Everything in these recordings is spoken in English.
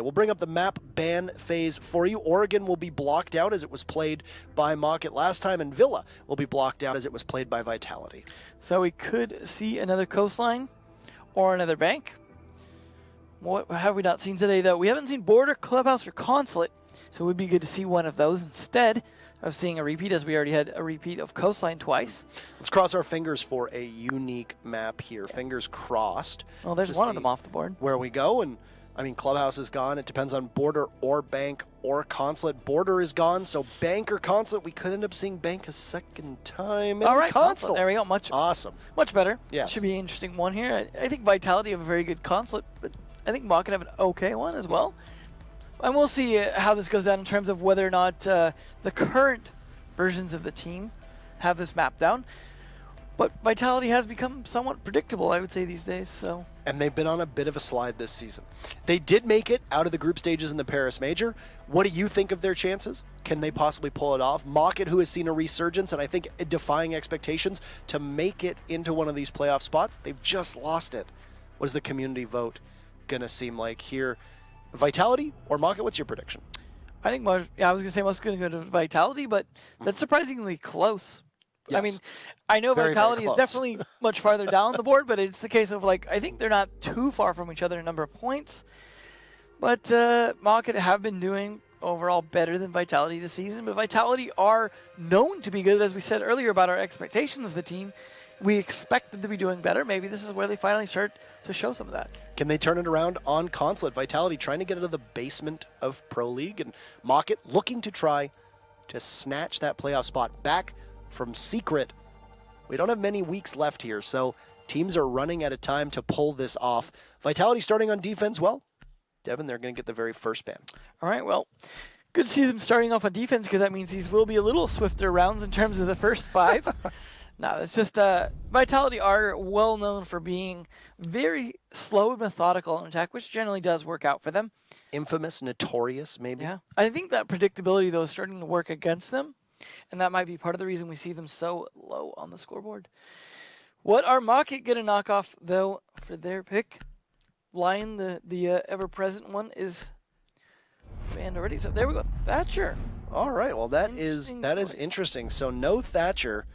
we'll bring up the map ban phase for you. Oregon will be blocked out as it was played by Mockit last time, and Villa will be blocked out as it was played by Vitality. So we could see another coastline or another bank. What have we not seen today, though? We haven't seen Border, Clubhouse, or Consulate, so it would be good to see one of those instead of seeing a repeat, as we already had a repeat of coastline twice. Let's cross our fingers for a unique map here. Fingers crossed. Well, there's one of them off the board. Where we go, and I mean, Clubhouse is gone. It depends on Border or Bank or Consulate. Border is gone, so Bank or Consulate. We could end up seeing Bank a second time. All right, Consulate. There we go. Awesome. Much better. Yes. Should be an interesting one here. I think Vitality have a very good Consulate, but I think Mockit have an okay one as well. And we'll see how this goes down in terms of whether or not the current versions of the team have this map down. But Vitality has become somewhat predictable, I would say, these days. So. And they've been on a bit of a slide this season. They did make it out of the group stages in the Paris Major. What do you think of their chances? Can they possibly pull it off? Mockit, who has seen a resurgence, and I think defying expectations to make it into one of these playoff spots, they've just lost it. What is the community vote going to seem like here? Vitality or Mockit? What's your prediction? I think I was going to say most going to go to Vitality, but that's surprisingly close. Yes. I mean, I know Very, Vitality very is definitely much farther down the board, but it's the case of, like, I think they're not too far from each other in number of points. But Mockit have been doing overall better than Vitality this season, but Vitality are known to be good, as we said earlier about our expectations of the team. We expect them to be doing better. Maybe this is where they finally start to show some of that. Can they turn it around on Consulate? Vitality trying to get out of the basement of Pro League, and Mockit looking to try to snatch that playoff spot back from Secret. We don't have many weeks left here, so teams are running out of time to pull this off. Vitality starting on defense, well, Devin, they're going to get the very first ban. All right, well, good to see them starting off on defense, because that means these will be a little swifter rounds in terms of the first 5. No, it's just Vitality are well known for being very slow and methodical in attack, which generally does work out for them. Infamous, notorious, maybe. Yeah, I think that predictability, though, is starting to work against them, and that might be part of the reason we see them so low on the scoreboard. What are Mockit going to knock off, though, for their pick? Lion, the ever-present one, is banned already. So there we go, Thatcher. All right, well, that is interesting. So no Thatcher.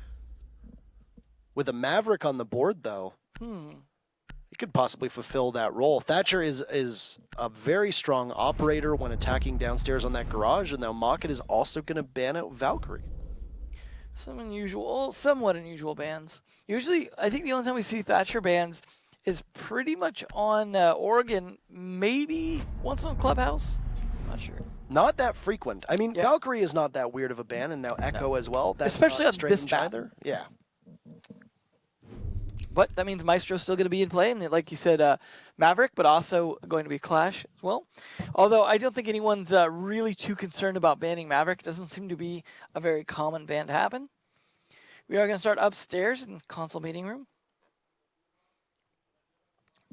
With a Maverick on the board, though, he could possibly fulfill that role. Thatcher is a very strong operator when attacking downstairs on that garage, and now Mockit is also going to ban out Valkyrie. Somewhat unusual bans. Usually, I think the only time we see Thatcher bans is pretty much on Oregon, maybe once on Clubhouse. I'm not sure. Not that frequent. I mean, Valkyrie is not that weird of a ban, and now Echo as well. That's especially not on this strange map. either. Yeah. But that means Maestro's still going to be in play, and like you said, Maverick, but also going to be Clash as well. Although I don't think anyone's really too concerned about banning Maverick. It doesn't seem to be a very common ban to happen. We are going to start upstairs in the console meeting room.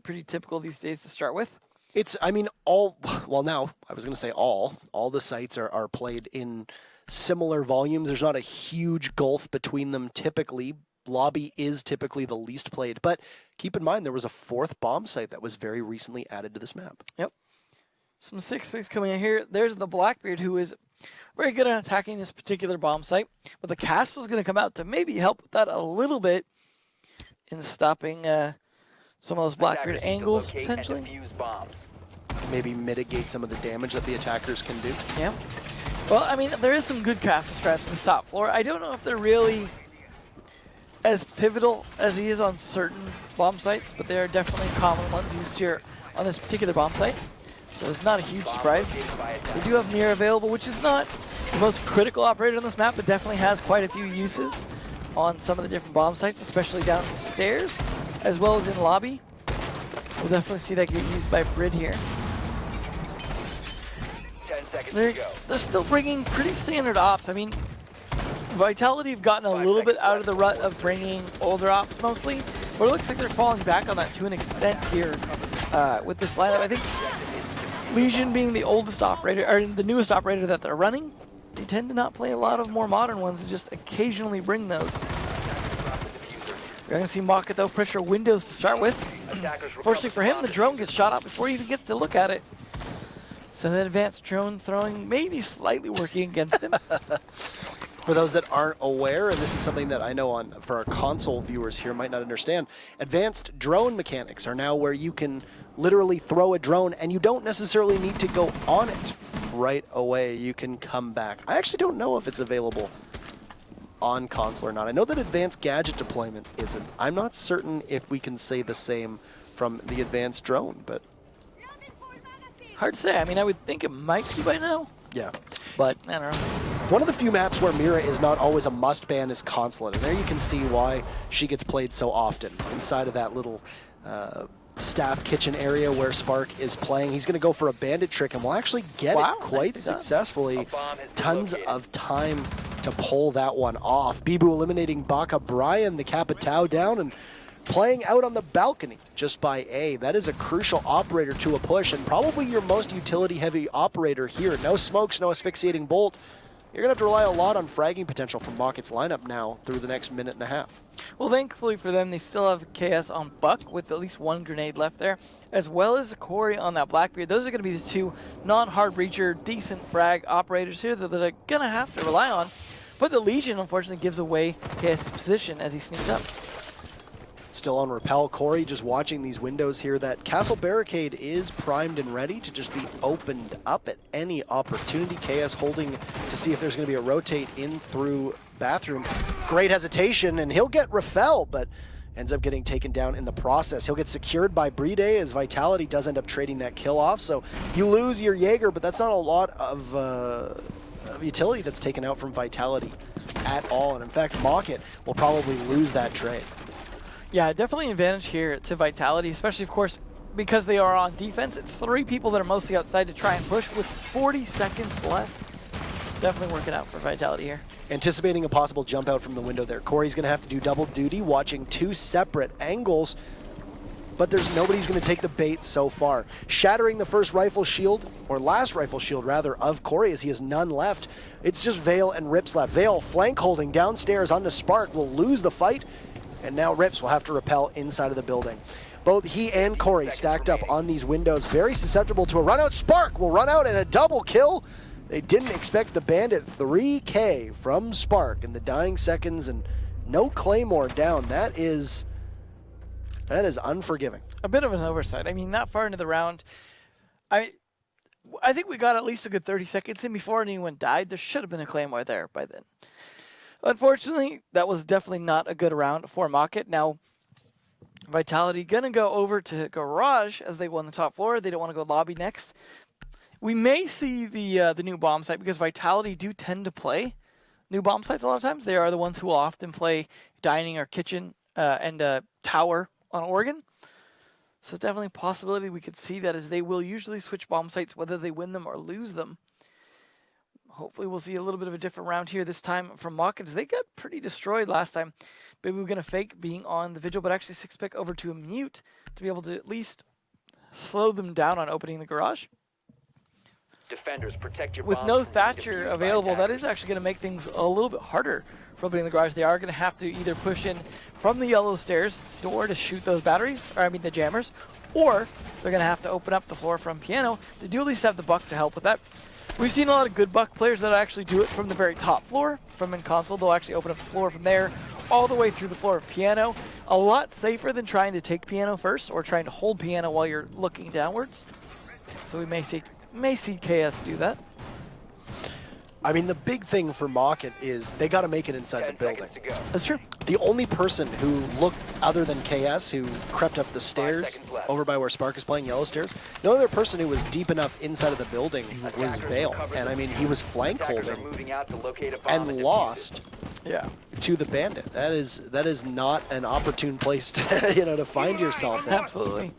Pretty typical these days to start with. It's, I mean, now, I was going to say all the sites are played in similar volumes. There's not a huge gulf between them typically. Lobby is typically the least played, but keep in mind there was a 4th bomb site that was very recently added to this map. Yep. Some 6 picks coming in here. There's the Blackbeard, who is very good at attacking this particular bomb site, but the Castle's going to come out to maybe help with that a little bit in stopping some of those Blackbeard angles, potentially. Maybe mitigate some of the damage that the attackers can do. Yeah. Well, I mean, there is some good Castle strats in this top floor. I don't know if they're really as pivotal as he is on certain bomb sites, but they are definitely common ones used here on this particular bomb site. So it's not a huge surprise. We do have Mirror available, which is not the most critical operator on this map, but definitely has quite a few uses on some of the different bomb sites, especially down the stairs, as well as in lobby. We'll definitely see that get used by Brid here. 10 seconds They're to go. still bringing pretty standard ops. I mean, Vitality have gotten a little bit out of the rut of bringing older ops mostly, but it looks like they're falling back on that to an extent here with this lineup. I think Legion being the oldest operator, or the newest operator that they're running, they tend to not play a lot of more modern ones and just occasionally bring those. We're going to see Mockit, though, pressure windows to start with. Fortunately for him, the drone gets shot out before he even gets to look at it. So that advanced drone throwing maybe slightly working against him. For those that aren't aware, and this is something that I know for our console viewers here might not understand, advanced drone mechanics are now where you can literally throw a drone and you don't necessarily need to go on it right away. You can come back. I actually don't know if it's available on console or not. I know that advanced gadget deployment isn't. I'm not certain if we can say the same from the advanced drone, but hard to say. I mean, I would think it might be by now. Yeah. But, I don't know. One of the few maps where Mira is not always a must ban is Consulate, and there you can see why she gets played so often. Inside of that little staff kitchen area where Spark is playing, he's going to go for a bandit trick and will actually get it quite successfully. Tons of time to pull that one off. Bibu eliminating Baka Brian, the Capitao down, and playing out on the balcony just by A. That is a crucial operator to a push, and probably your most utility-heavy operator here. No smokes, no asphyxiating bolt. You're going to have to rely a lot on fragging potential from Mockit's lineup now through the next minute and a half. Well, thankfully for them, they still have KS on Buck with at least one grenade left there, as well as Corey on that Blackbeard. Those are going to be the two non-hard breacher, decent frag operators here that they're going to have to rely on. But the Legion, unfortunately, gives away KS's position as he sneaks up. Still on Repel, Corey just watching these windows here. That Castle Barricade is primed and ready to just be opened up at any opportunity. KS holding to see if there's going to be a rotate in through bathroom. Great hesitation, and he'll get Rafael, but ends up getting taken down in the process. He'll get secured by Bride as Vitality does end up trading that kill off. So you lose your Jaeger, but that's not a lot of utility that's taken out from Vitality at all. And in fact, Mockit will probably lose that trade. Yeah, definitely an advantage here to Vitality, especially, of course, because they are on defense. It's 3 people that are mostly outside to try and push with 40 seconds left. Definitely working out for Vitality here. Anticipating a possible jump out from the window there. Corey's going to have to do double duty, watching 2 separate angles, but there's nobody who's going to take the bait so far. Shattering the first rifle shield, or last rifle shield rather, of Corey, as he has none left. It's just Vale and Rips left. Vale flank holding downstairs onto Spark will lose the fight, and now Rips will have to repel inside of the building. Both he and Corey stacked up on these windows, very susceptible to a run out. Spark will run out and a double kill. They didn't expect the bandit. 3K from Spark in the dying seconds, and no Claymore down. That is unforgiving. A bit of an oversight. I mean, that far into the round, I think we got at least a good 30 seconds in before anyone died. There should have been a Claymore there by then. Unfortunately, that was definitely not a good round for Mockit. Now, Vitality going to go over to Garage as they won the top floor. They don't want to go lobby next. We may see the new bomb site because Vitality do tend to play new bomb sites a lot of times. They are the ones who will often play dining or kitchen and tower on Oregon. So it's definitely a possibility we could see that, as they will usually switch bomb sites whether they win them or lose them. Hopefully we'll see a little bit of a different round here this time from Mockit. They got pretty destroyed last time. Maybe we're going to fake being on the Vigil, but actually 6-pick over to a Mute to be able to at least slow them down on opening the Garage. Defenders, protect your With bombs no from Thatcher defused by available, that attackers. is actually going to make things a little bit harder for opening the Garage. They are going to have to either push in from the yellow stairs door to shoot those batteries, or I mean the jammers, or they're going to have to open up the floor from Piano. They do at least have the Buck to help with that. We've seen a lot of good Buck players that actually do it from the very top floor. From in console, they'll actually open up the floor from there all the way through the floor of Piano. A lot safer than trying to take Piano first or trying to hold Piano while you're looking downwards. So we may see KS do that. I mean, the big thing for Mockit is they got to make it inside the 10 building. seconds to go. That's true. The only person who looked, other than KS, who crept up the stairs seconds left. over by where Spark is playing, yellow stairs, no other person who was deep enough inside of the building was Attackers Vale. recovered And the I mean, he was flank Attackers are holding moving out to locate a bomb and defuse lost Yeah. to the bandit. That is not an opportune place to, to find yourself in. Absolutely.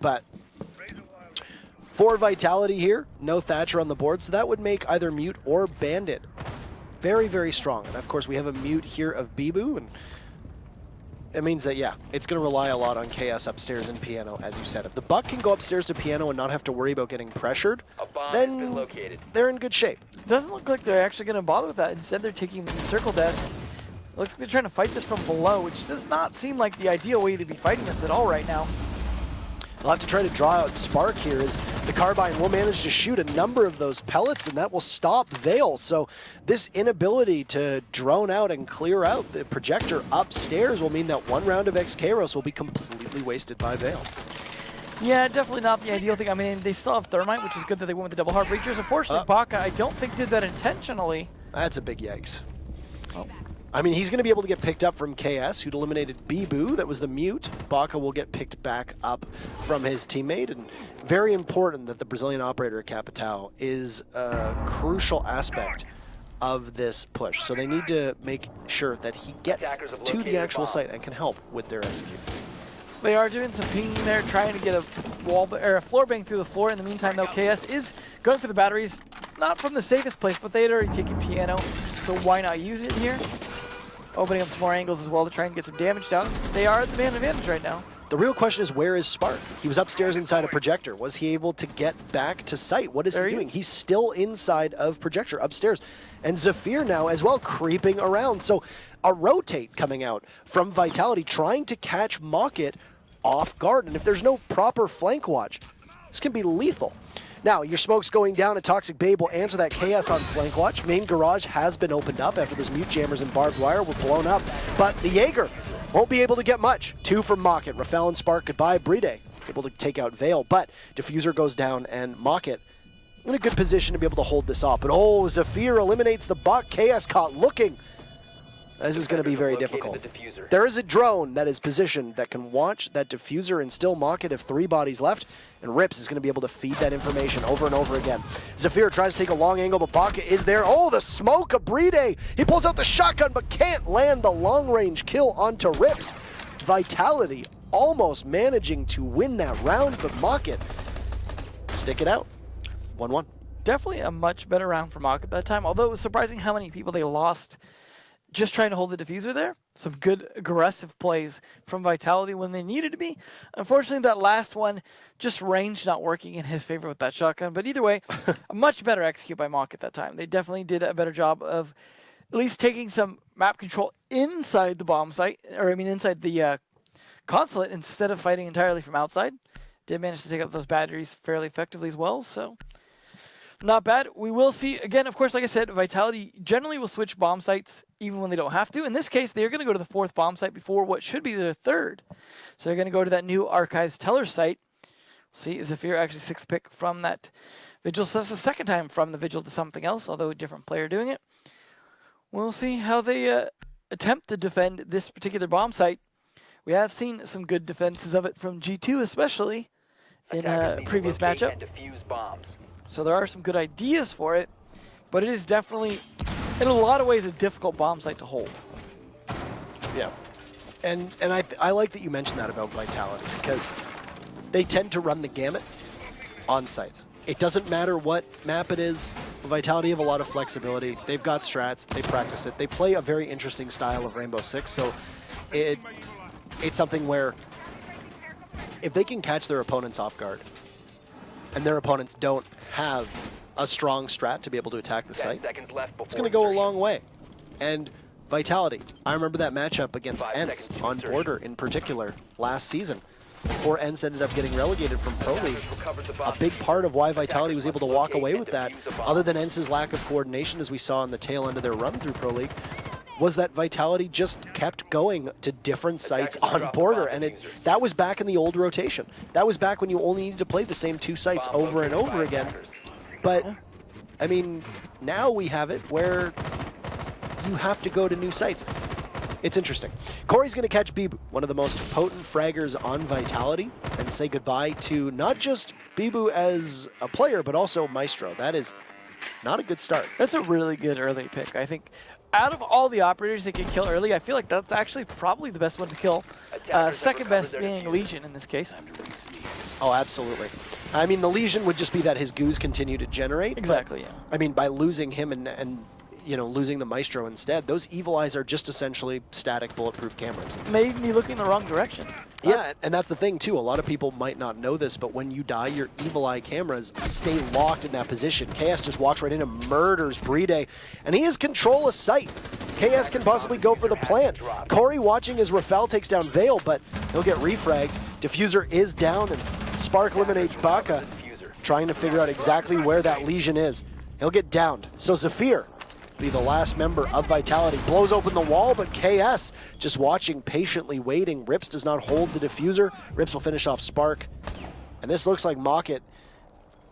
But for Vitality here, no Thatcher on the board, so that would make either Mute or Bandit very, very strong. And of course, we have a Mute here of Bibu, and it means that, yeah, it's going to rely a lot on KS upstairs and Piano, as you said. If the Buck can go upstairs to Piano and not have to worry about getting pressured, A bomb has been then located. they're in good shape. Doesn't look like they're actually going to bother with that. Instead, they're taking the circle desk. Looks like they're trying to fight this from below, which does not seem like the ideal way to be fighting this at all right now. They'll have to try to draw out Spark here as the Carbine will manage to shoot a number of those pellets, and that will stop Veil. So this inability to drone out and clear out the projector upstairs will mean that one round of X-Kairos will be completely wasted by Veil. Yeah, definitely not the ideal thing. I mean, they still have Thermite, which is good that they went with the double hard breachers. Unfortunately, Baka, I don't think did that intentionally. That's a big yikes. Oh. I mean, he's going to be able to get picked up from KS, who'd eliminated Bibu. That was the mute. Baka will get picked back up from his teammate. And very important that the Brazilian operator at Capitão is a crucial aspect of this push. So they need to make sure that he gets to the actual site and can help with their execution. They are doing some pinging there, trying to get a wall or a floor bang through the floor. In the meantime, though, KS is going for the batteries, not from the safest place, but they had already taken Piano, so why not use it here? Opening up some more angles as well to try and get some damage down. They are at the man advantage right now. The real question is, where is Spark? He was upstairs inside a projector. Was he able to get back to site? What is he doing? He's still inside of projector upstairs. And Zafir now as well creeping around. So a rotate coming out from Vitality trying to catch Mockit off guard. And if there's no proper flank watch, this can be lethal. Now, your smoke's going down, and Toxic Babe will answer that KS on flank watch. Main garage has been opened up after those mute jammers and barbed wire were blown up. But the Jaeger won't be able to get much. 2 from Mockit. Rafael and Spark goodbye. Bride able to take out Veil, but Diffuser goes down, and Mockit in a good position to be able to hold this off. But oh, Zafir eliminates the Buck. KS caught looking. This is going to be very difficult. There is a drone that is positioned that can watch that Diffuser and still Mockit if 3 bodies left, and Rips is going to be able to feed that information over and over again. Zafir tries to take a long angle, but Baka is there. Oh, the smoke of Bride. He pulls out the shotgun, but can't land the long-range kill onto Rips. Vitality almost managing to win that round, but Mockit stick it out. 1-1. Definitely a much better round for Mockit that time, although it was surprising how many people they lost just trying to hold the diffuser there. Some good aggressive plays from Vitality when they needed to be. Unfortunately, that last one, just range not working in his favor with that shotgun. But either way, a much better execute by Mockit that time. They definitely did a better job of at least taking some map control inside the bomb site, or I mean inside the Consulate instead of fighting entirely from outside. Did manage to take out those batteries fairly effectively as well, so not bad. We will see, again, of course, like I said, Vitality generally will switch bomb sites even when they don't have to. In this case, they're going to go to the 4th bomb site before what should be their 3rd. So they're going to go to that new Archives Teller site. See, Zafir actually 6th pick from that Vigil. So that's the 2nd time from the Vigil to something else, although a different player doing it. We'll see how they attempt to defend this particular bomb site. We have seen some good defenses of it from G2 especially in a previous matchup. So there are some good ideas for it, but it is definitely, in a lot of ways, a difficult bomb site to hold. Yeah. And I like that you mentioned that about Vitality, because they tend to run the gamut on sites. It doesn't matter what map it is. Vitality have a lot of flexibility. They've got strats. They practice it. They play a very interesting style of Rainbow Six, so it's something where if they can catch their opponents off guard, and their opponents don't have a strong strat to be able to attack the site, it's going to go a long way. And Vitality, I remember that matchup against ENCE on Border in particular last season. Before ENCE ended up getting relegated from Pro League, a big part of why Vitality was able to walk away with that, other than ENCE's lack of coordination as we saw on the tail end of their run through Pro League, was that Vitality just kept going to different sites on Border, and that was back in the old rotation. That was back when you only needed to play the same 2 sites over and over again. But, I mean, now we have it where you have to go to new sites. It's interesting. Corey's going to catch Bibu, one of the most potent fraggers on Vitality, and say goodbye to not just Bibu as a player, but also Maestro. That is not a good start. That's a really good early pick. I think out of all the operators that can kill early, I feel like that's actually probably the best one to kill. 2nd best being Legion in this case. Oh, absolutely. I mean, the Legion would just be that his goos continue to generate. Exactly, but, yeah. I mean, by losing him and you know, losing the Maestro instead, those Evil Eyes are just essentially static bulletproof cameras. Made me look in the wrong direction. Yeah, and that's the thing too. A lot of people might not know this, but when you die, your Evil Eye cameras stay locked in that position. KS just walks right in and murders Bride, and he has control of sight. KS can possibly go for the plant. Corey watching as Rafael takes down Veil, but he'll get refragged. Diffuser is down, and Spark eliminates Baka, trying to figure out exactly where that Legion is. He'll get downed. So Zafir be the last member of Vitality. Blows open the wall, but KS just watching, patiently waiting. Rips does not hold the diffuser. Rips will finish off Spark. And this looks like Mockit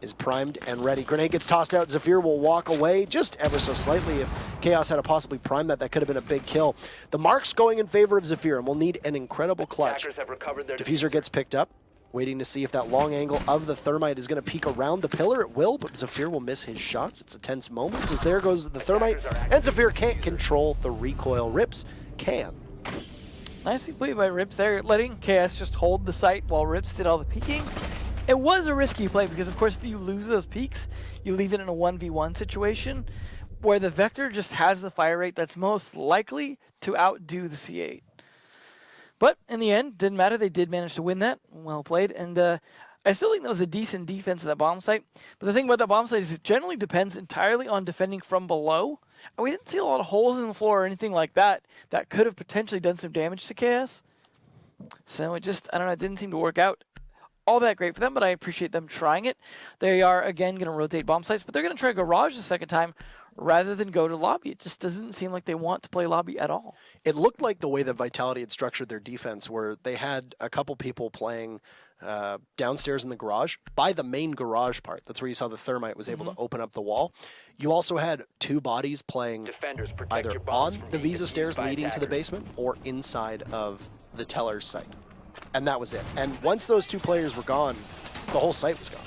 is primed and ready. Grenade gets tossed out. Zafir will walk away just ever so slightly. If Chaos had to possibly prime that, that could have been a big kill. The mark's going in favor of Zafir, and we'll need an incredible clutch. Diffuser gets picked up. Waiting to see if that long angle of the Thermite is going to peek around the pillar. It will, but Zafir will miss his shots. It's a tense moment as there goes the Thermite, and Zafir can't control the recoil. Rips can. Nicely played by Rips there, letting KS just hold the site while Rips did all the peeking. It was a risky play because, of course, if you lose those peaks, you leave it in a 1v1 situation where the Vector just has the fire rate that's most likely to outdo the C8. But in the end, didn't matter. They did manage to win that. Well played. And I still think that was a decent defense of that bomb site. But the thing about that bomb site is it generally depends entirely on defending from below. And we didn't see a lot of holes in the floor or anything like that that could have potentially done some damage to KS. So it just, I don't know, it didn't seem to work out all that great for them, but I appreciate them trying it. They are, again, going to rotate bomb sites, but they're going to try Garage the second time rather than go to lobby. It just doesn't seem like they want to play lobby at all. It looked like the way that Vitality had structured their defense, where they had a couple people playing downstairs in the garage, by the main garage part. That's where you saw the Thermite was able to open up the wall. You also had two bodies playing either on the Visa stairs leading to the basement or inside of the teller's site. And that was it. And once those two players were gone, the whole site was gone.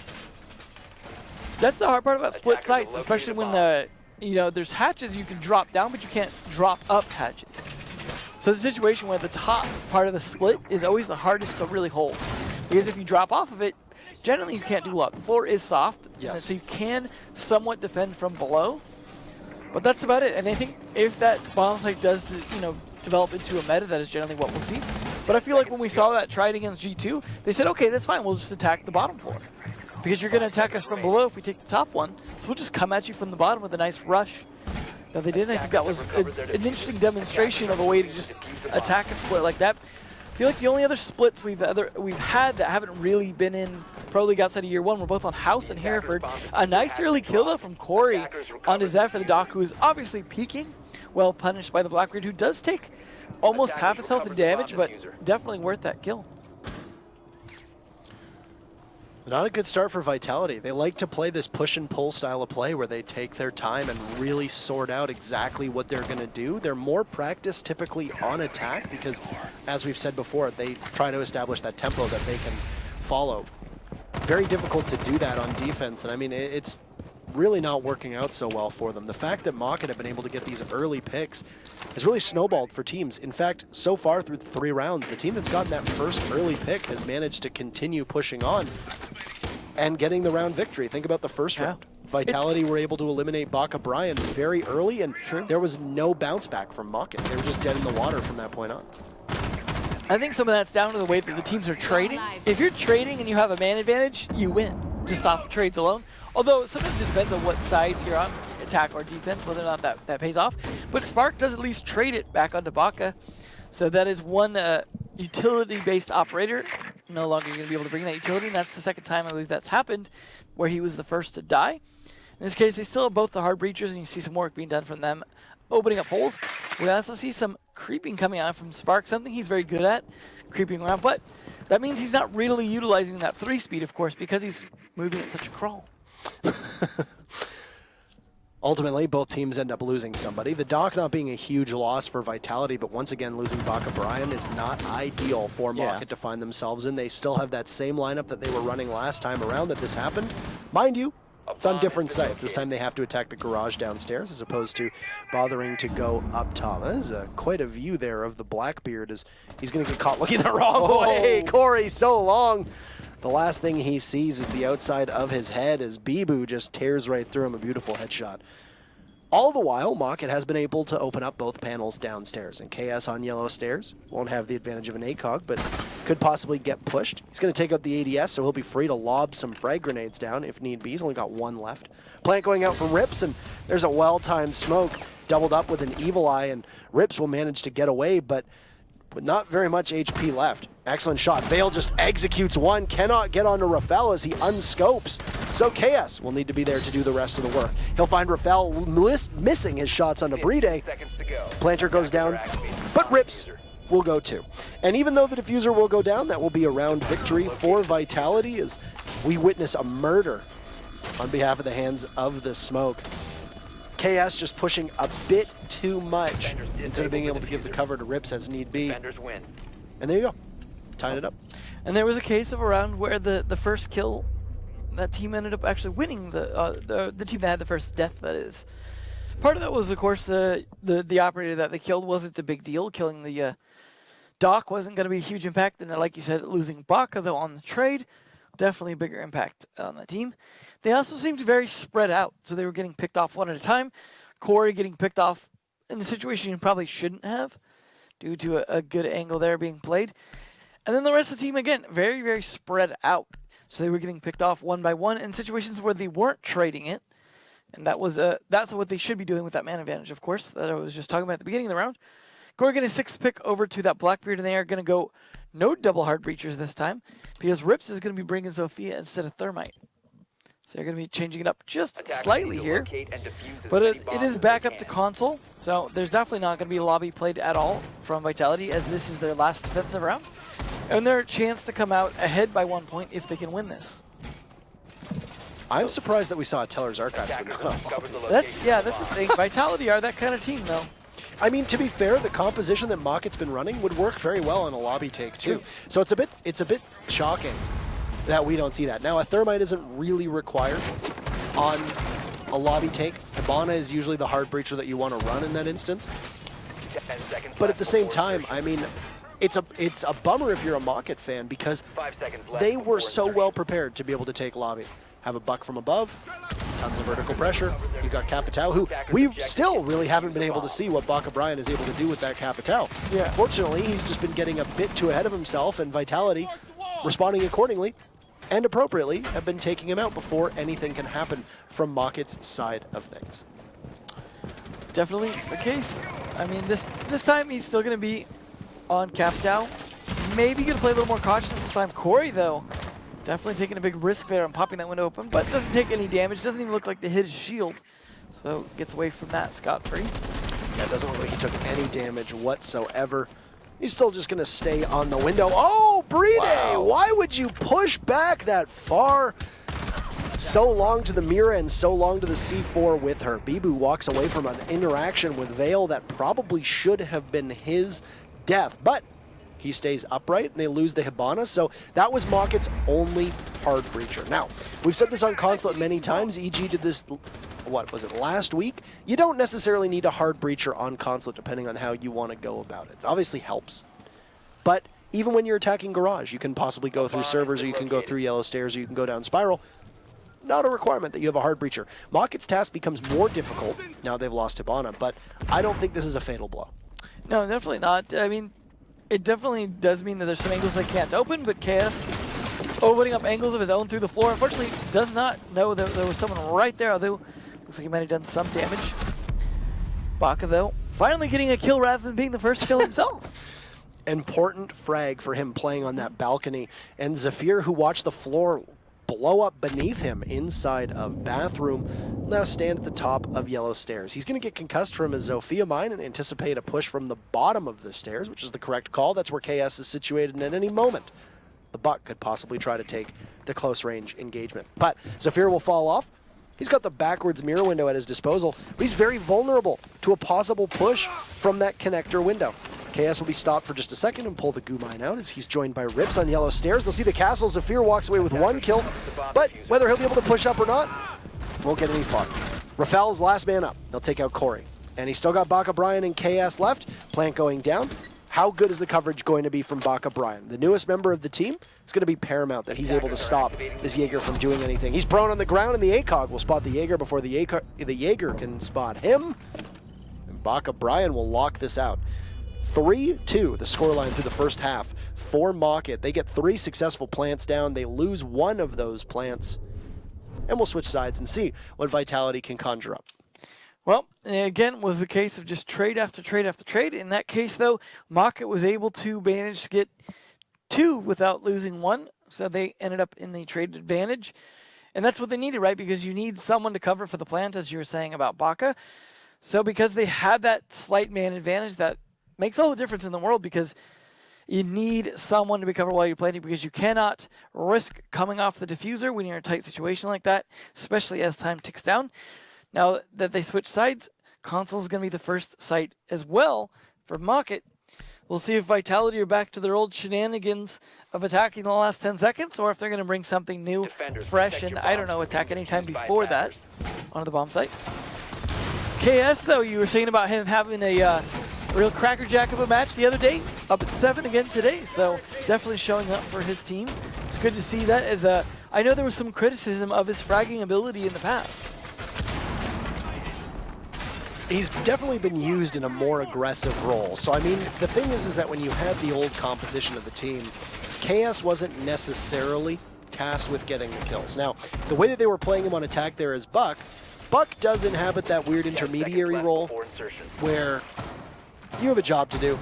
That's the hard part about split sites, especially when you know, there's hatches you can drop down, but you can't drop up hatches. So it's a situation where the top part of the split is always the hardest to really hold. Because if you drop off of it, generally you can't do a lot. The floor is soft, so you can somewhat defend from below. But that's about it. And I think if that bomb site does, you know, develop into a meta, that is generally what we'll see. But I feel like when we saw that tried against G2, they said, okay, that's fine, we'll just attack the bottom floor. Because you're going to attack us from below if we take the top one, so we'll just come at you from the bottom with a nice rush. That they did, and I think that was an interesting demonstration of a way to just attack a split like that. I feel like the only other splits we've had that haven't really been in Pro League outside of year one were both on House and Hereford. A nice early kill though from Corey onto Zeph for the Doc, who is obviously peaking, well punished by the Blackbeard, who does take almost half his health in damage, but definitely worth that kill. Not a good start for Vitality. They like to play this push and pull style of play where they take their time and really sort out exactly what they're going to do. They're more practiced typically on attack because, as we've said before, they try to establish that tempo that they can follow. Very difficult to do that on defense, and I mean, it's really not working out so well for them. The fact that Mockit have been able to get these early picks has really snowballed for teams. In fact, so far through the 3 rounds, the team that's gotten that first early pick has managed to continue pushing on and getting the round victory. Think about the first round. Vitality were able to eliminate Baka Brian very early, and there was no bounce back from Mockit. They were just dead in the water from that point on. I think some of that's down to the way that the teams are trading. If you're trading and you have a man advantage, you win, just off the trades alone. Although sometimes it depends on what side you're on, attack or defense, whether or not that pays off. But Spark does at least trade it back onto Baka. So that is one utility-based operator. No longer going to be able to bring that utility, and that's the second time I believe that's happened, where he was the first to die. In this case, they still have both the hard breachers, and you see some work being done from them, opening up holes. We also see some creeping coming out from Spark, something he's very good at, creeping around, but that means he's not really utilizing that 3-speed, of course, because he's moving at such a crawl. Ultimately, both teams end up losing somebody. The Doc not being a huge loss for Vitality, but once again, losing Baka Brian is not ideal for Mockit to find themselves in. They still have that same lineup that they were running last time around that this happened. Mind you, it's on different sites. This time they have to attack the garage downstairs as opposed to bothering to go up top. That is quite a view there of the Blackbeard as he's going to get caught looking the wrong way. Corey, so long. The last thing he sees is the outside of his head as Bibu just tears right through him, a beautiful headshot. All the while, Mockit has been able to open up both panels downstairs, and KS on yellow stairs won't have the advantage of an ACOG, but could possibly get pushed. He's going to take out the ADS, so he'll be free to lob some frag grenades down if need be. He's only got one left. Plant going out from Rips, and there's a well-timed smoke doubled up with an Evil Eye, and Rips will manage to get away, but with not very much HP left. Excellent shot. Vale just executes one, cannot get onto Rafael as he unscopes. So KS will need to be there to do the rest of the work. He'll find Rafael missing his shots onto Bride. Planter goes down, but Rips will go too. And even though the diffuser will go down, that will be a round victory for Vitality as we witness a murder on behalf of the hands of the smoke. KS just pushing a bit too much instead of being able to give the cover to Rips as need be. And there you go. Tied it up. And there was a case of a round where the first kill, that team ended up actually winning, the team that had the first death, that is. Part of that was, of course, the operator that they killed wasn't a big deal. Killing the Doc wasn't going to be a huge impact. And like you said, losing Baka, though, on the trade, definitely a bigger impact on the team. They also seemed very spread out, so they were getting picked off one at a time. Corey getting picked off in a situation you probably shouldn't have due to a good angle there being played. And then the rest of the team, again, very, very spread out. So they were getting picked off one by one in situations where they weren't trading it. And that's what they should be doing with that man advantage, of course, that I was just talking about at the beginning of the round. Corey getting a 6th pick over to that Blackbeard, and they are going to go no double hard breachers this time because Rips is going to be bringing Zofia instead of Thermite. So they're going to be changing it up just slightly here. But it is back up to console, so there's definitely not going to be a lobby played at all from Vitality, as this is their last defensive round. And their chance to come out ahead by 1 point if they can win this. I'm surprised that we saw a Teller's Archives. That's the thing. Vitality are that kind of team, though. I mean, to be fair, the composition that Mockit's been running would work very well on a lobby take too. So it's a bit shocking that we don't see that. Now, a Thermite isn't really required on a lobby take. Hibana is usually the hard breacher that you want to run in that instance. But at the same time, I mean, it's a bummer if you're a Mockit fan because they were so well prepared to be able to take lobby. Have a buck from above, tons of vertical pressure. You've got Capitao, who we still really haven't been able to see what Baka Brian is able to do with that Capitao. Yeah. Fortunately, he's just been getting a bit too ahead of himself, and Vitality, responding accordingly and appropriately, have been taking him out before anything can happen from Mockit's side of things. Definitely the case. I mean, this time he's still going to be on Capitao. Maybe going to play a little more cautious this time. Corey, though, definitely taking a big risk there on popping that window open, but doesn't take any damage. Doesn't even look like they hit his shield. So gets away from that scot-free. Yeah, it doesn't look like he took any damage whatsoever. He's still just going to stay on the window. Oh, Bride! Wow. Why would you push back that far? So long to the Mira and so long to the C4 with her. Bibu walks away from an interaction with Vale that probably should have been his death, but he stays upright and they lose the Hibana, so that was Mockit's only hard breacher. Now, we've said this on Consulate many times. EG did this, what was it, last week? You don't necessarily need a hard breacher on Consulate depending on how you want to go about it. It obviously helps. But even when you're attacking Garage, you can possibly go through servers, or you can go through Yellow Stairs, or you can go down Spiral. Not a requirement that you have a hard breacher. Mockit's task becomes more difficult now they've lost Hibana, but I don't think this is a fatal blow. No, definitely not. I mean, it definitely does mean that there's some angles they can't open, but KS opening up angles of his own through the floor. Unfortunately, does not know that there was someone right there, although looks like he might have done some damage. Baka, though, finally getting a kill rather than being the first kill himself. Important frag for him playing on that balcony. And Zafir, who watched the floor blow up beneath him inside of bathroom, now stand at the top of Yellow Stairs. He's going to get concussed from his Zofia mine and anticipate a push from the bottom of the stairs, which is the correct call. That's where KS is situated, and at any moment, the Buck could possibly try to take the close range engagement. But Zafir will fall off. He's got the backwards mirror window at his disposal, but he's very vulnerable to a possible push from that connector window. KS will be stopped for just a second and pull the goo mine out as he's joined by Rips on Yellow Stairs. They'll see the castle. Zafir walks away with 1 kill, but whether he'll be able to push up or not, won't get any far. Rafael's last man up. They'll take out Corey. And he's still got Baka Brian and KS left. Plant going down. How good is the coverage going to be from Baka Brian? The newest member of the team, it's going to be paramount that he's able to stop this Jaeger from doing anything. He's prone on the ground, and the ACOG will spot the Jaeger before the Jaeger can spot him. And Baka Brian will lock this out. 3-2, the scoreline through the first half for Mockit. They get 3 successful plants down. They lose 1 of those plants. And we'll switch sides and see what Vitality can conjure up. Well, again, was the case of just trade after trade after trade. In that case, though, Mockit was able to manage to get 2 without losing 1, so they ended up in the trade advantage. And that's what they needed, right? Because you need someone to cover for the plant, as you were saying about Baka. So because they had that slight man advantage, that makes all the difference in the world, because you need someone to be covered while you're planting, because you cannot risk coming off the diffuser when you're in a tight situation like that, especially as time ticks down. Now that they switch sides, Console is going to be the first site as well for Mockit. We'll see if Vitality are back to their old shenanigans of attacking in the last 10 seconds, or if they're going to bring something new, Defenders, fresh, and, I don't know, attack anytime before that onto the bomb site. KS, though, you were saying about him having a real crackerjack of a match the other day, up at 7 again today, so definitely showing up for his team. It's good to see that, as I know there was some criticism of his fragging ability in the past. He's definitely been used in a more aggressive role. So, I mean, the thing is that when you had the old composition of the team, KS wasn't necessarily tasked with getting the kills. Now, the way that they were playing him on attack there as Buck does inhabit that weird intermediary role where you have a job to do,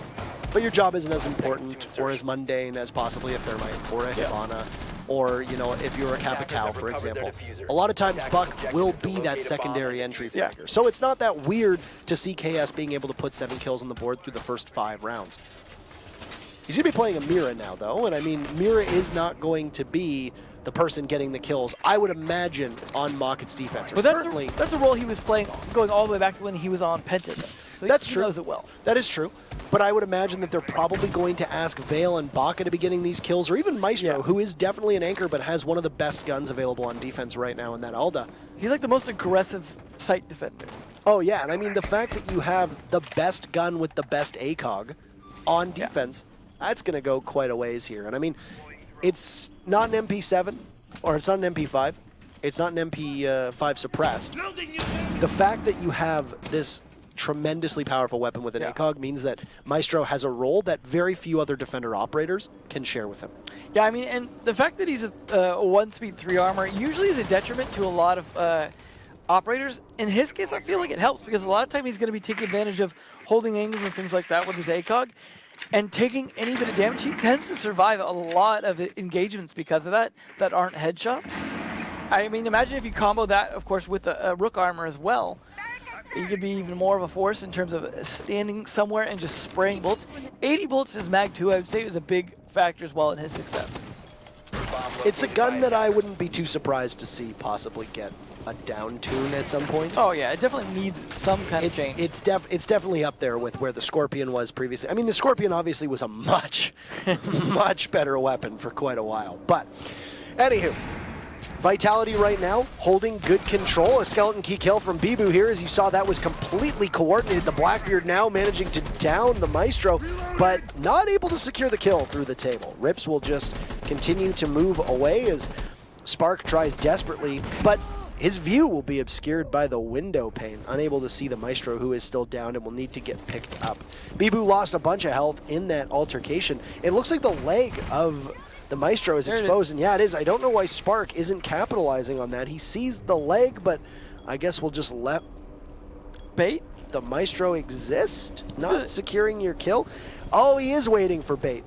but your job isn't as important or as mundane as possibly a Thermite or a Hibana, or, you know, if you're a Capitao, for example. A lot of times Buck will be that secondary entry fragger. So it's not that weird to see KS being able to put 7 kills on the board through the first 5 rounds. He's going to be playing a Mira now, though, and I mean, Mira is not going to be the person getting the kills, I would imagine, on Mockit's defense. But that's a role he was playing going all the way back to when he was on Penta. So that's he true. knows it well. That is true. But I would imagine that they're probably going to ask Vale and Baka to be getting these kills, or even Maestro, who is definitely an anchor but has one of the best guns available on defense right now in that Alda. He's like the most aggressive site defender. Oh, yeah, and I mean, the fact that you have the best gun with the best ACOG on defense, that's going to go quite a ways here. And I mean, it's not an MP7, or it's not an MP5. It's not an MP5 suppressed. The fact that you have this tremendously powerful weapon with an ACOG means that Maestro has a role that very few other defender operators can share with him. Yeah, I mean, and the fact that he's a 1-speed 3 armor usually is a detriment to a lot of operators. In his case, I feel like it helps, because a lot of time he's going to be taking advantage of holding angles and things like that with his ACOG, and taking any bit of damage. He tends to survive a lot of engagements because of that aren't headshots. I mean, imagine if you combo that, of course, with a Rook armor as well. You could be even more of a force in terms of standing somewhere and just spraying bullets. 80 bullets is Mag 2, I would say, is a big factor as well in his success. It's a gun that I wouldn't be too surprised to see possibly get a down tune at some point. Oh yeah, it definitely needs some kind of change. It's definitely up there with where the Scorpion was previously. I mean, the Scorpion obviously was a much, much better weapon for quite a while. But, anywho, Vitality right now holding good control. A skeleton key kill from Bibu here. As you saw, that was completely coordinated. The Blackbeard now managing to down the Maestro, but not able to secure the kill through the table. Rips will just continue to move away as Spark tries desperately, but his view will be obscured by the window pane, unable to see the Maestro, who is still down and will need to get picked up. Bibu lost a bunch of health in that altercation. It looks like the leg of the Maestro is exposed, and yeah, it is. I don't know why Spark isn't capitalizing on that. He sees the leg, but I guess we'll just let bait the Maestro exist, not securing your kill. Oh, he is waiting for bait.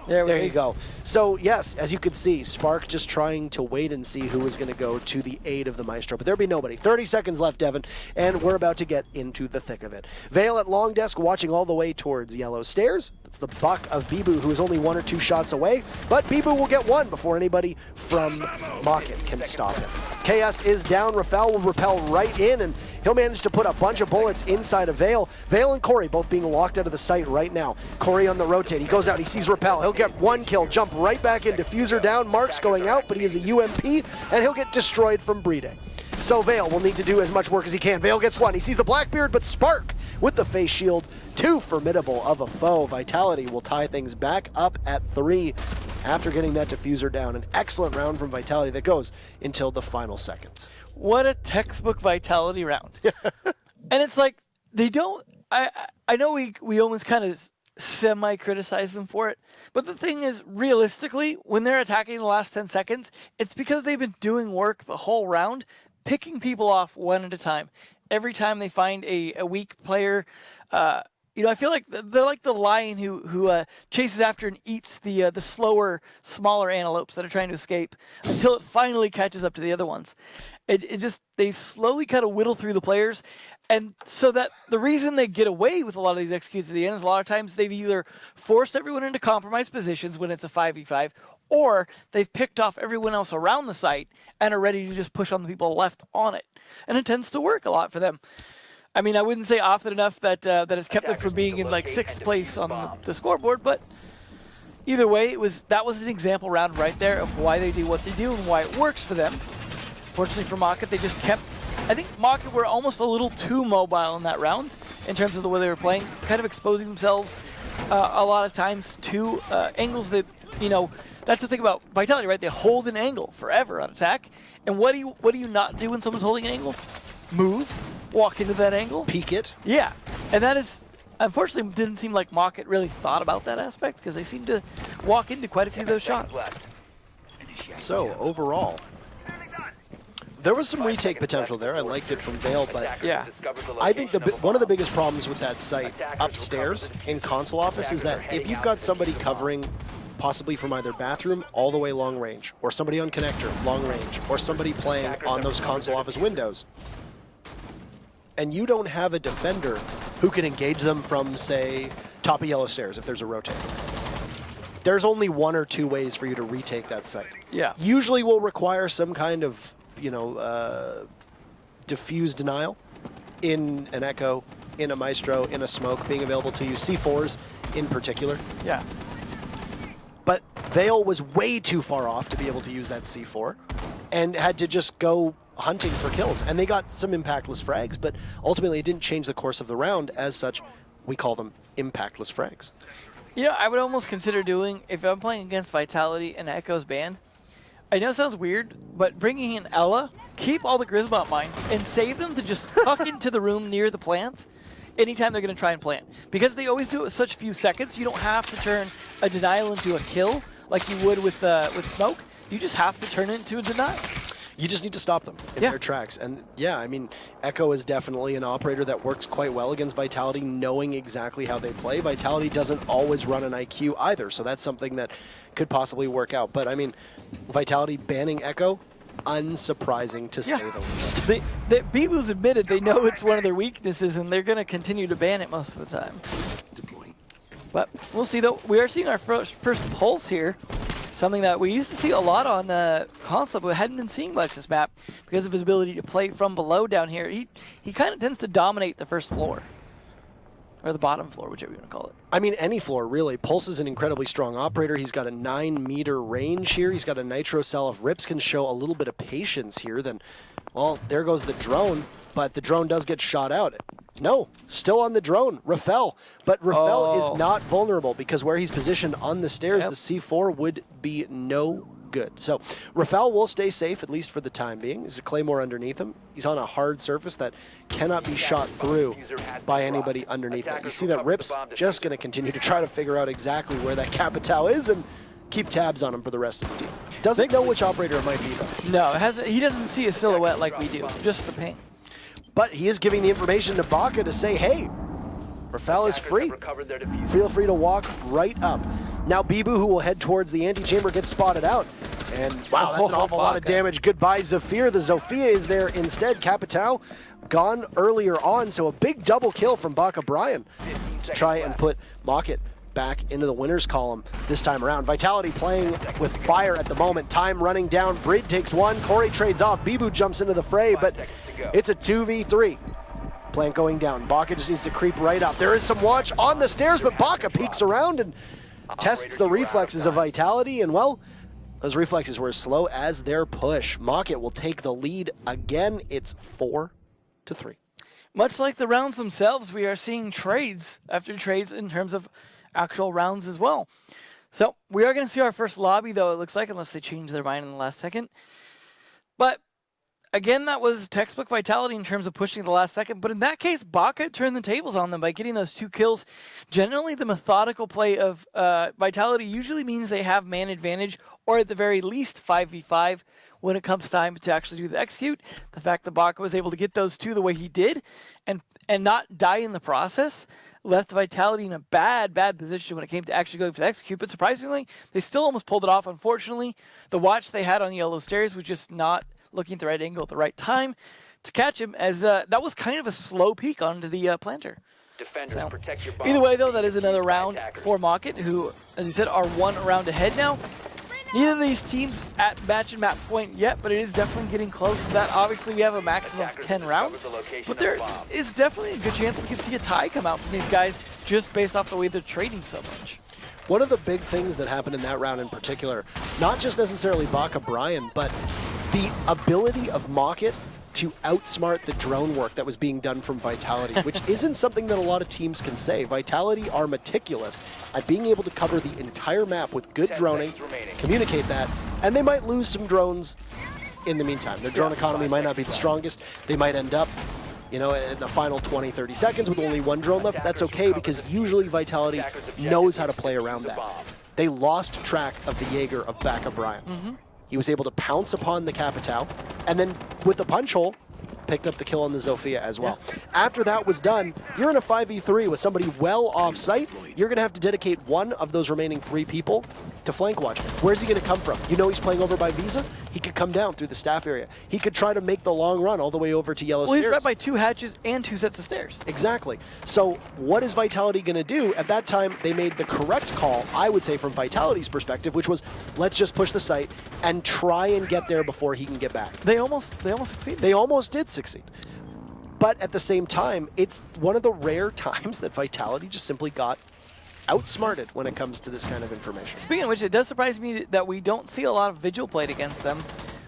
There you go. So, yes, as you could see, Spark just trying to wait and see who is going to go to the aid of the Maestro. But there'll be nobody. 30 seconds left, Devin, and we're about to get into the thick of it. Vale at long desk, watching all the way towards yellow stairs. It's the buck of Bibu, who is only 1 or 2 shots away, but Bibu will get 1 before anybody from Mockit can stop him. KS is down. Rafael will repel right in, and he'll manage to put a bunch of bullets inside of Vale. Vale and Corey both being locked out of the site right now. Corey on the rotate. He goes out. He sees Repel. He'll get 1 kill. Jump right back in. Diffuser down. Mark's going out, but he is a UMP, and he'll get destroyed from Brede. So Vale will need to do as much work as he can. Vale gets 1. He sees the Blackbeard, but Spark with the face shield. Too formidable of a foe. Vitality will tie things back up at 3 after getting that diffuser down. An excellent round from Vitality that goes until the final seconds. What a textbook Vitality round. And it's like, they don't, I know we almost kind of semi-criticize them for it, but the thing is, realistically, when they're attacking the last 10 seconds, it's because they've been doing work the whole round, picking people off one at a time. Every time they find a weak player, I feel like they're like the lion who chases after and eats the slower, smaller antelopes that are trying to escape until it finally catches up to the other ones. They slowly kind of whittle through the players, and so that the reason they get away with a lot of these executes at the end is a lot of times they've either forced everyone into compromised positions when it's a 5v5, or they've picked off everyone else around the site and are ready to just push on the people left on it, and it tends to work a lot for them. I mean, I wouldn't say often enough that has kept them from being in like 6th place on the scoreboard, but either way, that was an example round right there of why they do what they do and why it works for them. Fortunately for Mockit, they just kept... I think Mockit were almost a little too mobile in that round in terms of the way they were playing, kind of exposing themselves a lot of times to angles that, that's the thing about Vitality, right? They hold an angle forever on attack. And what do you not do when someone's holding an angle? Move, walk into that angle. Peek it. Yeah, and that is... Unfortunately, it didn't seem like Mockit really thought about that aspect because they seemed to walk into quite a few of those shots. So, overall, there was some retake potential there. I liked it from Vale, but yeah, I think one of the biggest problems with that site upstairs in console office is that if you've got somebody covering possibly from either bathroom all the way long range, or somebody on connector long range, or somebody playing on those console office windows, and you don't have a defender who can engage them from, say, top of yellow stairs if there's a rotate, there's only one or two ways for you to retake that site. Yeah. Usually will require some kind of diffuse denial in an Echo, in a Maestro, in a Smoke, being available to you, C4s in particular. Yeah. But Vale was way too far off to be able to use that C4 and had to just go hunting for kills. And they got some impactless frags, but ultimately it didn't change the course of the round. As such, we call them impactless frags. I would almost consider doing, if I'm playing against Vitality and Echo's band, I know it sounds weird, but bringing in Ella, keep all the Grisbot mines, and save them to just tuck into the room near the plant anytime they're going to try and plant. Because they always do it with such few seconds, you don't have to turn a denial into a kill like you would with Smoke. You just have to turn it into a denial. You just need to stop them in their tracks. And yeah, I mean, Echo is definitely an operator that works quite well against Vitality, knowing exactly how they play. Vitality doesn't always run an IQ either, so that's something that could possibly work out. But I mean, Vitality banning Echo, unsurprising to say the least. Bibu's admitted they know it's one of their weaknesses, and they're going to continue to ban it most of the time. But we'll see, though. We are seeing our first pulse here. Something that we used to see a lot on Consulate, but hadn't been seeing much this map because of his ability to play from below down here. He kind of tends to dominate the first floor. Or the bottom floor, whichever you want to call it. I mean, any floor, really. Pulse is an incredibly strong operator. He's got a 9-meter range here. He's got a nitro cell. If Rips can show a little bit of patience here, then, well, there goes the drone. But the drone does get shot out. No, still on the drone, Rafael. But Rafael is not vulnerable because where he's positioned on the stairs, the C4 would be no good. So Rafael will stay safe, at least for the time being. There's a Claymore underneath him. He's on a hard surface that cannot be shot through by anybody underneath it. You see that Rip's just going to continue to try to figure out exactly where that Capitao is and keep tabs on him for the rest of the team. Doesn't know which operator it might be, though. No, he doesn't see a silhouette like we do, just the ping. But he is giving the information to Baka to say, hey, Rafael is free. Feel free to walk right up. Now Bibu, who will head towards the antechamber, gets spotted out. And wow, that's an awful lot of damage. Goodbye, Zafir. The Zofia is there instead. Capitao gone earlier on, so a big double kill from Baka Brian to try and put Mockit back into the winners column this time around. Vitality playing with fire at the moment. Time running down. Brid takes one. Corey trades off. Bibu jumps into the fray, but it's a 2v3. Plant going down. Baka just needs to creep right up. There is some watch on the stairs, but Baka peeks around and tests the reflexes of Vitality, and well, those reflexes were as slow as their push. Mockit will take the lead again. It's 4-3. Much like the rounds themselves, we are seeing trades after trades in terms of actual rounds as well. So we are going to see our first lobby, though, it looks like, unless they change their mind in the last second. But again, that was textbook Vitality in terms of pushing the last second. But in that case, Baka turned the tables on them by getting those 2 kills. Generally, the methodical play of Vitality usually means they have man advantage, or at the very least 5v5, when it comes time to actually do the execute. The fact that Baka was able to get those two the way he did and not die in the process left Vitality in a bad position when it came to actually going for the execute. But surprisingly, they still almost pulled it off. Unfortunately, the watch they had on Yellow Stairs was just not looking at the right angle at the right time to catch him, as that was kind of a slow peek onto the planter. Defenders, So, protect your either bomb. way, though, that is another round for Mockit, who, as you said, are 1 round ahead now. Neither of these teams at match and map point yet, but it is definitely getting close to that. Obviously, we have a maximum of 10 rounds, but there is definitely a good chance we could see a tie come out from these guys just based off the way they're trading so much. One of the big things that happened in that round in particular, not just necessarily Baka Brian, but the ability of Mockit to outsmart the drone work that was being done from Vitality, which isn't something that a lot of teams can say. Vitality are meticulous at being able to cover the entire map with good droning, communicate that, and they might lose some drones in the meantime. Their drone economy might not be the strongest. They might end up, you know, in the final 20, 30 seconds with only 1 drone left. That's okay, because usually Vitality knows how to play around that. They lost track of the Jaeger of Baka Brian. He was able to pounce upon the Capitao, and then with the punch hole, picked up the kill on the Zofia as well. After that was done, you're in a 5v3 with somebody well off site. You're going to have to dedicate 1 of those remaining 3 people to flank watch. Where's he going to come from? You know he's playing over by Visa? He could come down through the staff area. He could try to make the long run all the way over to Yellow Stairs. Well, he's right by 2 hatches and 2 sets of stairs. Exactly. So what is Vitality going to do? At that time, they made the correct call, I would say, from Vitality's perspective, which was, let's just push the site and try and get there before he can get back. They almost succeeded. They almost did succeed. But at the same time, it's one of the rare times that Vitality just simply got outsmarted when it comes to this kind of information. Speaking of which, it does surprise me that we don't see a lot of Vigil played against them.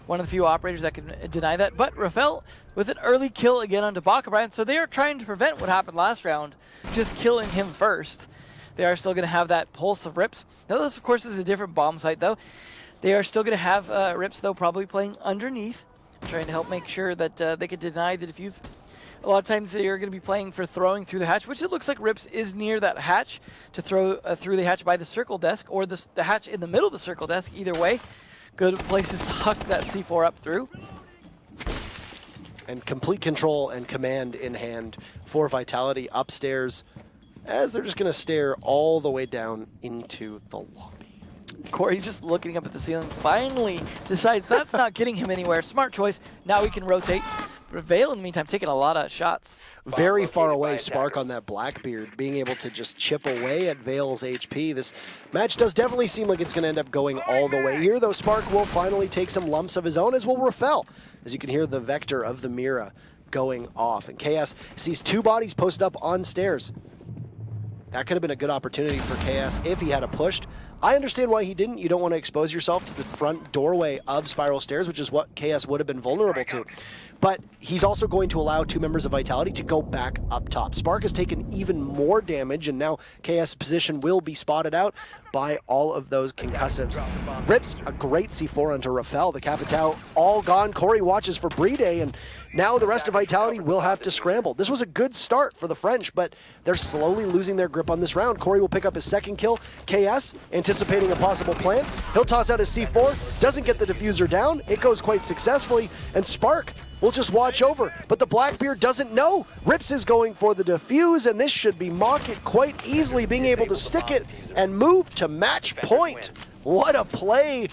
One of the few operators that can deny that. But Rafael with an early kill again on Baka Brian. So they are trying to prevent what happened last round, just killing him first. They are still going to have that pulse of Rips. Now this, of course, is a different bomb site, though. They are still going to have Rips, though, probably playing underneath, trying to help make sure that they can deny the defuse. A lot of times they are going to be playing for throwing through the hatch, which it looks like Rips is near that hatch to throw through the hatch by the circle desk, or the hatch in the middle of the circle desk. Either way, good places to huck that C4 up through. And complete control and command in hand for Vitality upstairs, as they're just going to stare all the way down into the lobby. Corey just looking up at the ceiling, finally decides that's not getting him anywhere. Smart choice. Now he can rotate. Veil, in the meantime, taking a lot of shots. Very far away, Spark on that Blackbeard, being able to just chip away at Veil's HP. This match does definitely seem like it's going to end up going all the way here, though Spark will finally take some lumps of his own, as will Rafael, as you can hear the vector of the Mira going off. And KS sees 2 bodies posted up on stairs. That could have been a good opportunity for KS if he had pushed. I understand why he didn't. You don't want to expose yourself to the front doorway of Spiral Stairs, which is what KS would have been vulnerable to. But he's also going to allow 2 members of Vitality to go back up top. Spark has taken even more damage, and now KS' position will be spotted out by all of those concussives. Rips a great C4 onto Rafael. The Capitao all gone. Corey watches for Bride, and now the rest of Vitality will have to scramble. This was a good start for the French, but they're slowly losing their grip on this round. Corey will pick up his 2nd kill. KS, anticipating a possible plant. He'll toss out his C4, doesn't get the diffuser down. It goes quite successfully, and Spark will just watch over, but the Blackbeard doesn't know. Rips is going for the defuse, and this should be Mockit quite easily being able to stick it and move to match point. What a play.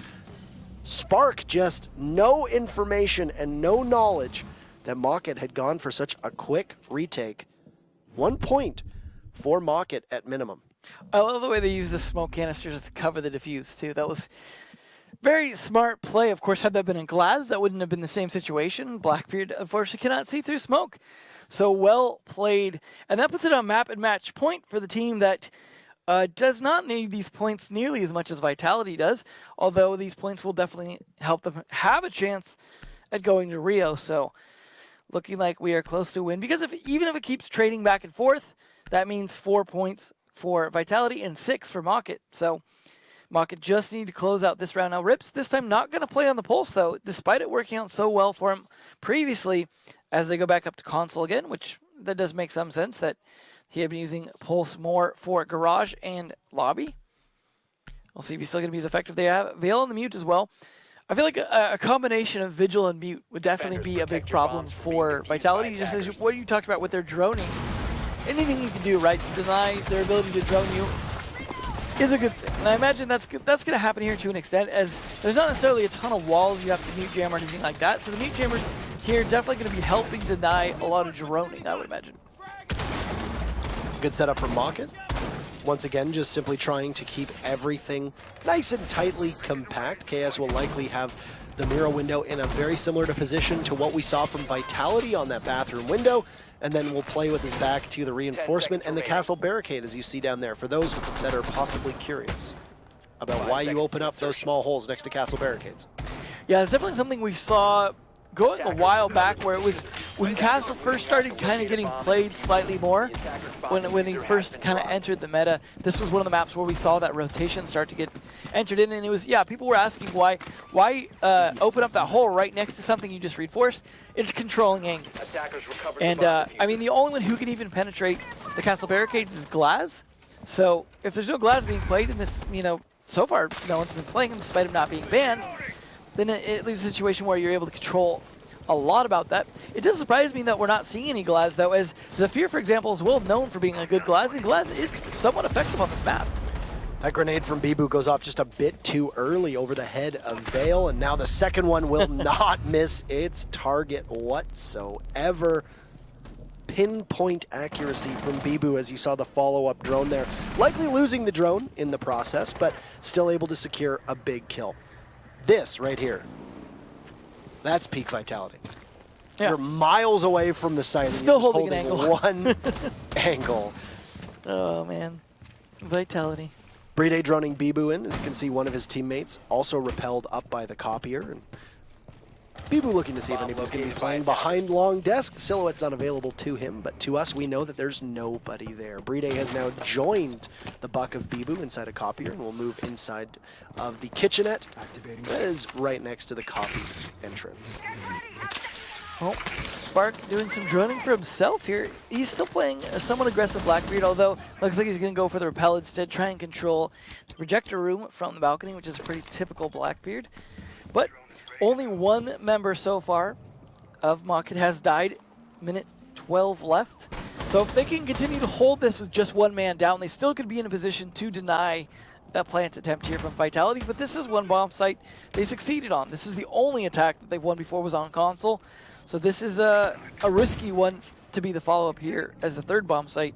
Spark just no information and no knowledge that Mockit had gone for such a quick retake. 1 point for Mockit at minimum. I love the way they use the smoke canisters to cover the defuse, too. That was very smart play. Of course, had that been in glass, that wouldn't have been the same situation. Blackbeard, unfortunately, cannot see through smoke. So well played. And that puts it on map and match point for the team that does not need these points nearly as much as Vitality does, although these points will definitely help them have a chance at going to Rio. So looking like we are close to a win, because even if it keeps trading back and forth, that means 4 points for Vitality and 6 for Mockit. So Mockit just need to close out this round. Now Rips this time not going to play on the pulse, though, despite it working out so well for him previously, as they go back up to console again, which that does make some sense that he had been using pulse more for garage and lobby. We'll see if he's still going to be as effective. They have Veil on the mute as well. I feel like a combination of Vigil and Mute would definitely be a big problem for Vitality. Just as what you talked about with their droning, anything you can do, right, to deny their ability to drone you is a good thing. And I imagine that's going to happen here to an extent, as there's not necessarily a ton of walls you have to mute jam or anything like that. So the mute jammers here definitely going to be helping deny a lot of droning, I would imagine. Good setup for Mockit. Once again, just simply trying to keep everything nice and tightly compact. KS will likely have the mirror window in a very similar position to what we saw from Vitality on that bathroom window, and then we'll play with his back to the reinforcement and the castle barricade, as you see down there, for those that are possibly curious about why you open up those small holes next to castle barricades. Yeah, it's definitely something we saw going a while back, where it was when Castle first started kind of getting played slightly more, when he first kind of entered the meta. This was one of the maps where we saw that rotation start to get entered in, and it was, yeah, people were asking why open up that hole right next to something you just reinforced. It's controlling angles. And I mean, the only one who can even penetrate the castle barricades is Glaz. So if there's no Glaz being played in this, you know, so far no one's been playing him despite him not being banned, then it leaves a situation where you're able to control a lot about that. It does surprise me that we're not seeing any Glaz, though, as Zafir, for example, is well known for being a good Glaz, and Glaz is somewhat effective on this map. That grenade from Bibu goes off just a bit too early over the head of Vale, and now the second one will not miss its target whatsoever. Pinpoint accuracy from Bibu, as you saw the follow-up drone there. Likely losing the drone in the process, but still able to secure a big kill. This right here, that's peak Vitality. Yeah. You're miles away from the site. Still and you're holding an angle. One angle. Oh, man. Vitality. Brede droning Bibu in. As you can see, one of his teammates also repelled up by the copier. And Bibu looking to see if anybody's going to be playing behind long desk. The silhouette's not available to him, but to us, we know that there's nobody there. Brede has now joined the buck of Bibu inside a copier, and will move inside of the kitchenette. That is right next to the copy entrance. Well, Spark doing some droning for himself here. He's still playing a somewhat aggressive Blackbeard, although looks like he's going to go for the repel instead, try and control the projector room from the balcony, which is a pretty typical Blackbeard. But only one member so far of Mockit has died. Minute 12 left. So if they can continue to hold this with just one man down, they still could be in a position to deny a plant attempt here from Vitality. But this is one bomb site they succeeded on. This is the only attack that they've won before was on console. So this is a risky one to be the follow-up here as the third bomb site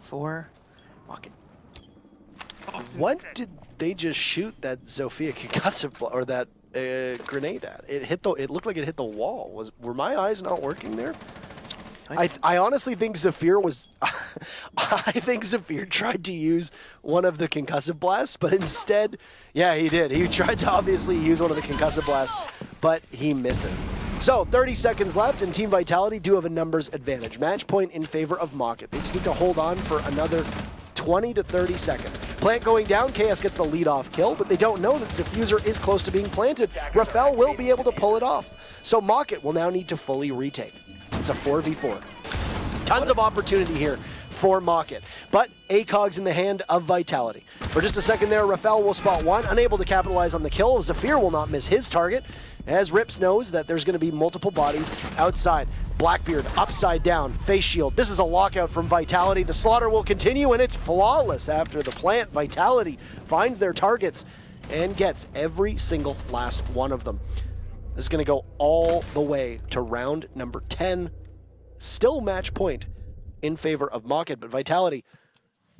for Mockit. What did they just shoot that Zofia concussive or that grenade at? It looked like it hit the wall. Were my eyes not working there? I honestly think Zafir was. I think Zafir tried to use one of the concussive blasts, but instead, yeah, he did. He tried to obviously use one of the concussive blasts, but he misses. So 30 seconds left, and Team Vitality do have a numbers advantage. Match point in favor of Mockit. They just need to hold on for another 20 to 30 seconds. Plant going down, KS gets the lead-off kill, but they don't know that the diffuser is close to being planted. Rafael will be able to pull it off. So Mockit will now need to fully retake. It's a 4v4. Tons of opportunity here for Mockit, but ACOG's in the hand of Vitality. For just a second there, Rafael will spot one, unable to capitalize on the kill. Zafir will not miss his target, as Rips knows that there's going to be multiple bodies outside. Blackbeard upside down, face shield. This is a lockout from Vitality. The slaughter will continue, and it's flawless after the plant. Vitality finds their targets and gets every single last one of them. This is going to go all the way to round number 10. Still match point in favor of Mockit, but Vitality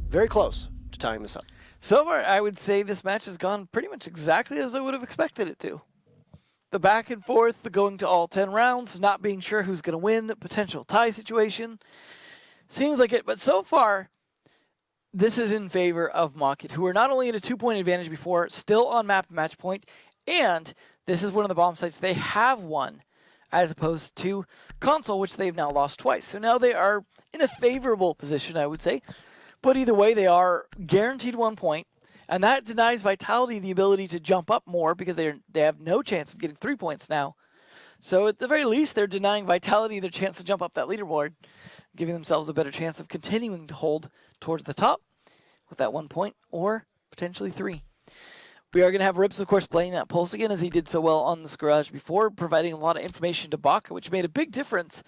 very close to tying this up. So far, I would say this match has gone pretty much exactly as I would have expected it to. The back and forth, the going to all 10 rounds, not being sure who's going to win, potential tie situation. Seems like it, but so far, this is in favor of Mockit, who are not only in a 2-point advantage before, still on map match point, and this is one of the bomb sites they have won, as opposed to Console, which they've now lost twice. So now they are in a favorable position, I would say. But either way, they are guaranteed 1 point. And that denies Vitality the ability to jump up more because they have no chance of getting 3 points now. So at the very least, they're denying Vitality their chance to jump up that leaderboard, giving themselves a better chance of continuing to hold towards the top with that 1 point or potentially 3. We are going to have Rips, of course, playing that pulse again, as he did so well on this garage before, providing a lot of information to Baka, which made a big difference.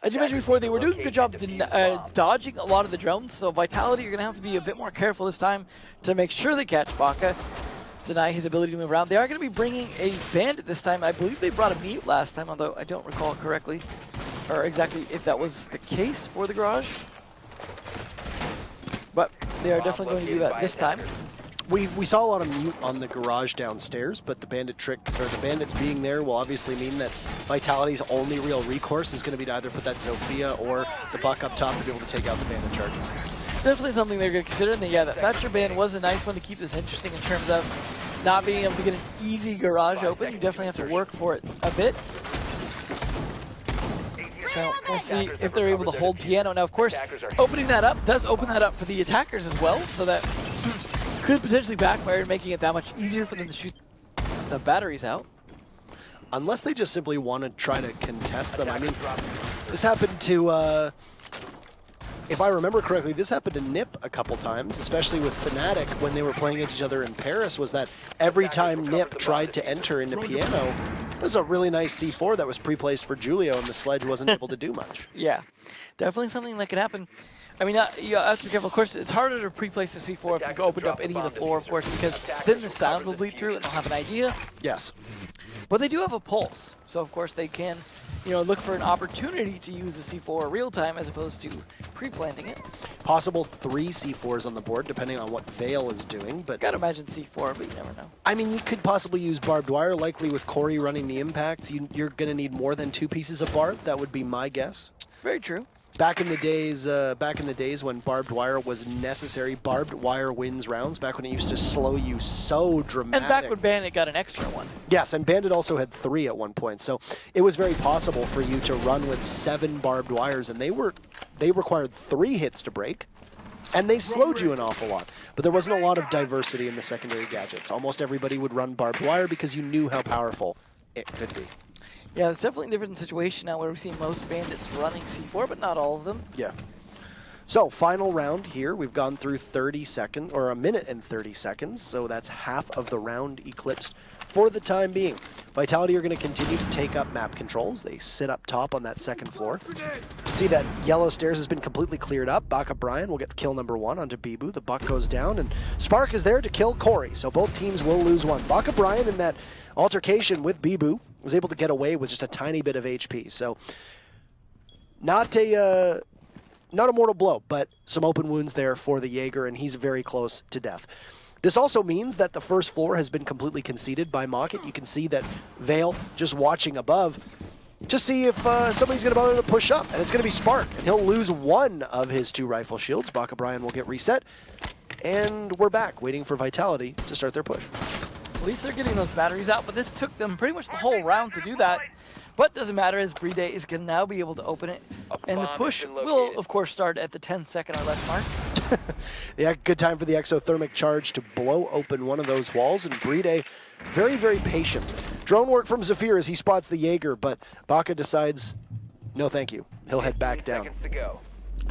As you mentioned before, they were doing a good job dodging a lot of the drones, so Vitality, you're going to have to be a bit more careful this time to make sure they catch Baka, deny his ability to move around. They are going to be bringing a bandit this time. I believe they brought a mute last time, although I don't recall correctly, or exactly if that was the case for the garage. But they are definitely going to do that this time. We saw a lot of mute on the garage downstairs, but the bandits being there will obviously mean that Vitality's only real recourse is going to be to either put that Zofia or the Buck up top to be able to take out the bandit charges. Definitely something they're going to consider. And yeah, that Thatcher ban was a nice one to keep this interesting in terms of not being able to get an easy garage open. You definitely have to work for it a bit. So we'll see if they're able to hold Piano. Now, of course, opening that up does open that up for the attackers as well, so that could potentially backfire, making it that much easier for them to shoot the batteries out. Unless they just simply want to try to contest them. I mean, this happened to, if I remember correctly, this happened to Nip a couple times, especially with Fnatic when they were playing against each other in Paris, was that every time Nip tried to enter into Piano, it was a really nice C4 that was pre-placed for Julio, and the Sledge wasn't able to do much. Yeah, definitely something that could happen. I mean, you have to be careful. Of course, it's harder to pre-place a C4 if you've opened up any of the floor, of course, because then the sound will bleed through and they'll have an idea. Yes. But they do have a pulse, so of course they can, look for an opportunity to use the C4 real time as opposed to pre-planting it. Possible 3 C4s on the board, depending on what Vale is doing, but Gotta imagine C4, but you never know. I mean, you could possibly use barbed wire. Likely with Corey running the impacts, you're going to need more than 2 pieces of barb. That would be my guess. Very true. Back in the days when barbed wire was necessary, barbed wire wins rounds. Back when it used to slow you so dramatic. And back when Bandit got an extra one. Yes, and Bandit also had 3 at one point. So it was very possible for you to run with 7 barbed wires, and they required 3 hits to break. And they slowed you an awful lot. But there wasn't a lot of diversity in the secondary gadgets. Almost everybody would run barbed wire because you knew how powerful it could be. Yeah, it's definitely a different situation now where we see most bandits running C4, but not all of them. Yeah. So, final round here. We've gone through 30 seconds, or a minute and 30 seconds, so that's half of the round eclipsed for the time being. Vitality are going to continue to take up map controls. They sit up top on that second floor. See that yellow stairs has been completely cleared up. Baka Brian will get kill number 1 onto Bibu. The buck goes down, and Spark is there to kill Corey, so both teams will lose 1. Baka Brian in that altercation with Bibu was able to get away with just a tiny bit of HP, so not a mortal blow, but some open wounds there for the Jaeger, and he's very close to death. This also means that the first floor has been completely conceded by Mockit. You can see that Vale just watching above to see if somebody's going to bother to push up, and it's going to be Spark, and he'll lose 1 of his 2 rifle shields. Baka Brian will get reset, and we're back waiting for Vitality to start their push. At least they're getting those batteries out, but this took them pretty much the whole round to do that. But doesn't matter, as Brede is going to now be able to open it. And the push will, of course, start at the 10-second or less mark. Yeah, good time for the exothermic charge to blow open one of those walls, and Brede very, very patient. Drone work from Zafir as he spots the Jaeger, but Baka decides, no thank you. He'll head back down.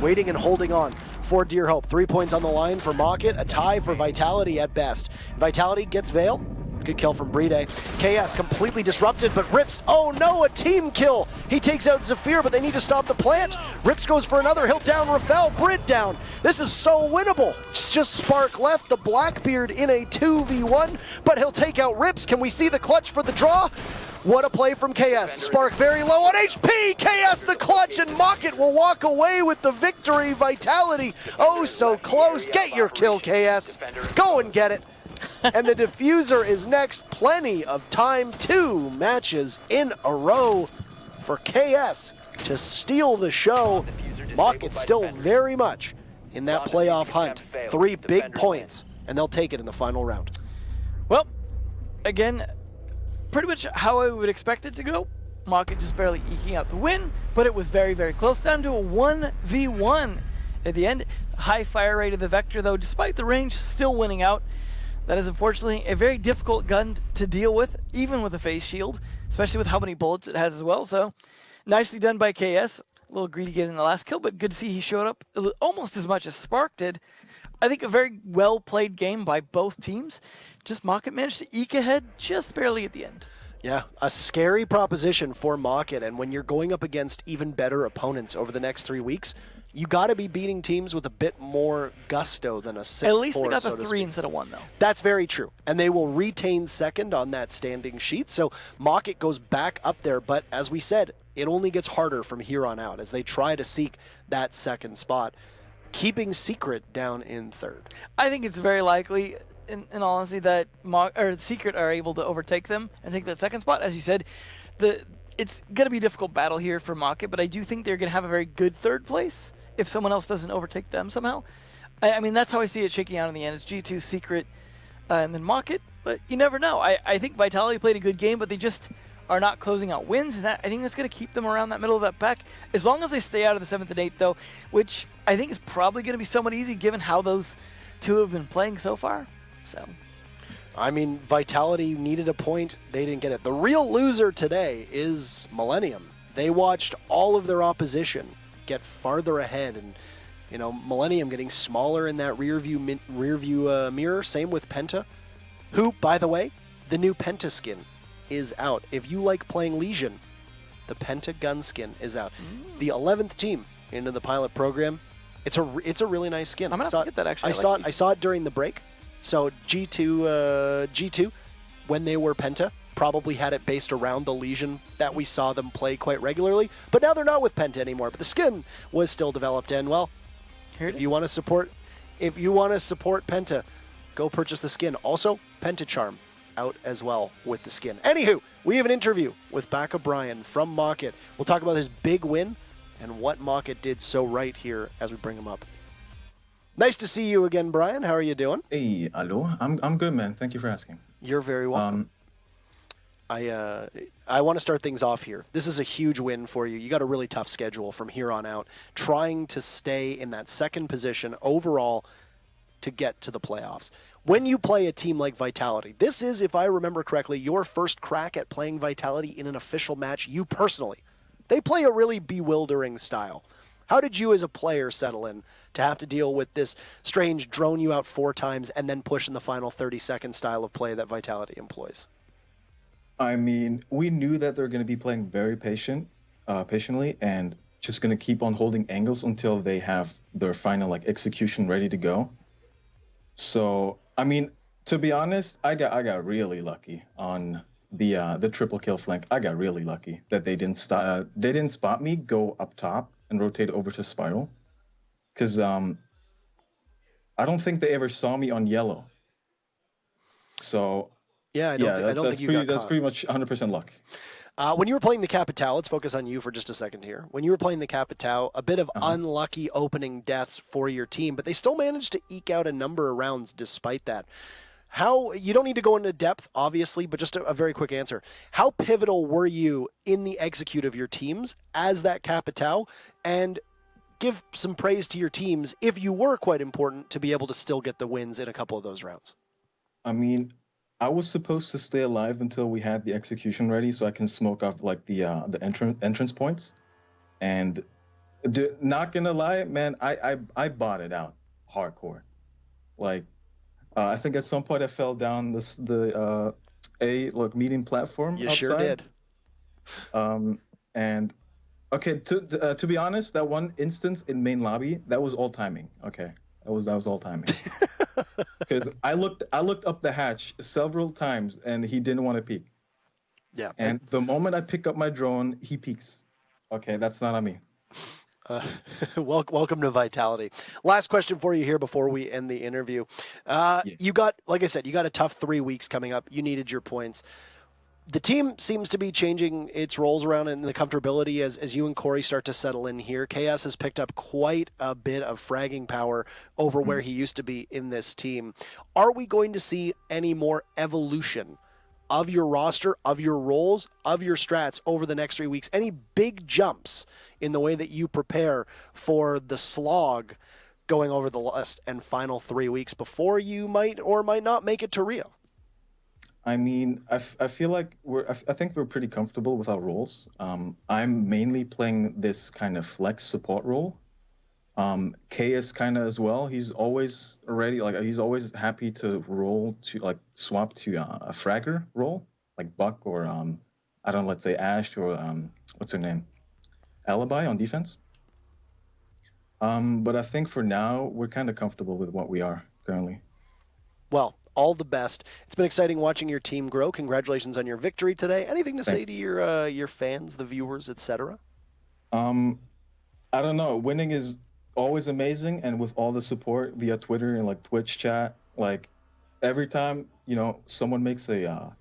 Waiting and holding on for Dear Hope. 3 points on the line for Mockit, a tie for Vitality at best. Vitality gets Vale. Good kill from Brede. KS completely disrupted, but Rips, oh no, a team kill. He takes out Zafir, but they need to stop the plant. Rips goes for another, he'll down Rafael, Brid down. This is so winnable. It's just Spark left, the Blackbeard in a 2v1, but he'll take out Rips. Can we see the clutch for the draw? What a play from KS. Spark very low on HP. KS the clutch, and Mockit will walk away with the victory. Vitality, oh so close. Get your kill, KS. Go and get it. And the diffuser is next. Plenty of time. 2 matches in a row for KS to steal the show. Mockit's still very much in that playoff hunt. 3 big points, and they'll take it in the final round. Well, again, pretty much how I would expect it to go. Mockit just barely eking out the win, but it was very, very close, down to a 1v1 at the end. High fire rate of the Vector, though, despite the range, still winning out. That is unfortunately a very difficult gun to deal with, even with a face shield, especially with how many bullets it has as well. So, nicely done by KS. A little greedy getting the last kill, but good to see he showed up almost as much as Spark did. I think a very well played game by both teams. Just Mockit managed to eke ahead just barely at the end. Yeah, a scary proposition for Mockit, and when you're going up against even better opponents over the next 3 weeks, you got to be beating teams with a bit more gusto than a 6-4. At least they got so the to 3 speak. instead of 1, though. That's very true, and they will retain second on that standing sheet, so Mockit goes back up there, but as we said, it only gets harder from here on out as they try to seek that second spot, keeping Secret down in third. I think it's very likely, in honesty, that Secret are able to overtake them and take that second spot. As you said, it's going to be a difficult battle here for Mockit, but I do think they're going to have a very good third place if someone else doesn't overtake them somehow. I mean, that's how I see it shaking out in the end. It's G2, Secret, and then Mockit, but you never know. I think Vitality played a good game, but they just are not closing out wins, and I think that's going to keep them around that middle of that pack, as long as they stay out of the 7th and 8th, though, which I think is probably going to be somewhat easy given how those two have been playing so far. So, I mean, Vitality needed a point. They didn't get it. The real loser today is Millennium. They watched all of their opposition get farther ahead, and Millennium getting smaller in that rear view mirror. Same with Penta, who, by the way, the new Penta skin is out. If you like playing Legion, the Penta gun skin is out. The 11th team into the pilot program. It's a really nice skin. I'm gonna have to get that, actually. I saw it during the break. So G2, when they were Penta, probably had it based around the Legion that we saw them play quite regularly. But now they're not with Penta anymore. But the skin was still developed, and well, if you want to support Penta, go purchase the skin. Also, Penta Charm out as well with the skin. Anywho, we have an interview with Baka Brian from Mockit. We'll talk about his big win and what Mockit did so right here as we bring him up. Nice to see you again, Brian. How are you doing? Hey, hello. I'm good, man. Thank you for asking. You're very welcome. I want to start things off here. This is a huge win for you. You got a really tough schedule from here on out, trying to stay in that second position overall to get to the playoffs. When you play a team like Vitality, this is, if I remember correctly, your first crack at playing Vitality in an official match, you personally. They play a really bewildering style. How did you as a player settle in to have to deal with this strange drone you out 4 times and then push in the final 30-second style of play that Vitality employs? I mean, we knew that they're going to be playing very patiently, and just going to keep on holding angles until they have their final execution ready to go. So, I mean, to be honest, I got really lucky on the triple kill flank. I got really lucky that they didn't spot me go up top and rotate over to Spiral, because I don't think they ever saw me on yellow. So I don't think you got caught. That's pretty much 100% luck. When you were playing the Capitao, let's focus on you for just a second here. When you were playing the Capitao, a bit of unlucky opening deaths for your team, but they still managed to eke out a number of rounds despite that. You don't need to go into depth, obviously, but just a very quick answer. How pivotal were you in the execute of your teams as that Capitao? And give some praise to your teams if you were quite important to be able to still get the wins in a couple of those rounds. I mean, I was supposed to stay alive until we had the execution ready, so I can smoke off the entrance points. And not gonna lie, man, I bought it out hardcore. I think at some point I fell down the meeting platform. You outside. Sure did. And okay, to be honest, that one instance in main lobby, that was all timing. Okay, that was all timing. Because I looked up the hatch several times and he didn't want to peek. Yeah. And the moment I pick up my drone, he peeks. Okay, that's not on me. Welcome to Vitality. Last question for you here before we end the interview. You got, like I said, you got a tough 3 weeks coming up. You needed your points. The team seems to be changing its roles around in the comfortability as you and Corey start to settle in here. Chaos has picked up quite a bit of fragging power over where he used to be in this team. Are we going to see any more evolution of your roster, of your roles, of your strats over the next 3 weeks? Any big jumps in the way that you prepare for the slog going over the last and final 3 weeks before you might or might not make it to Rio? I mean, I feel like I think we're pretty comfortable with our roles. I'm mainly playing this kind of flex support role, K is kind of as well. He's always ready. Like he's always happy to roll to like swap to a fragger role, like Buck or I don't know, let's say Ash or what's her name, Alibi on defense. But I think for now we're kind of comfortable with what we are currently. Well, all the best. It's been exciting watching your team grow. Congratulations on your victory today. Anything to say to your fans, the viewers, etc.? I don't know. Winning is always amazing, and with all the support via Twitter and like Twitch chat, like every time someone makes a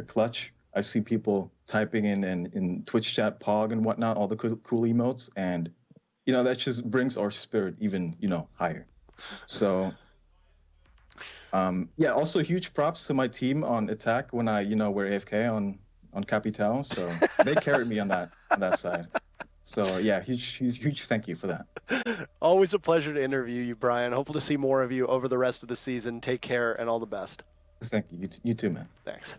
clutch, I see people typing in Twitch chat Pog and whatnot, all the cool emotes, and that just brings our spirit even higher. So yeah, also huge props to my team on attack when I were AFK on Capital, so they carried me on that side. So yeah, huge thank you for that. Always a pleasure to interview you, Brian. Hopeful to see more of you over the rest of the season. Take care and all the best. Thank you. You too, man. Thanks.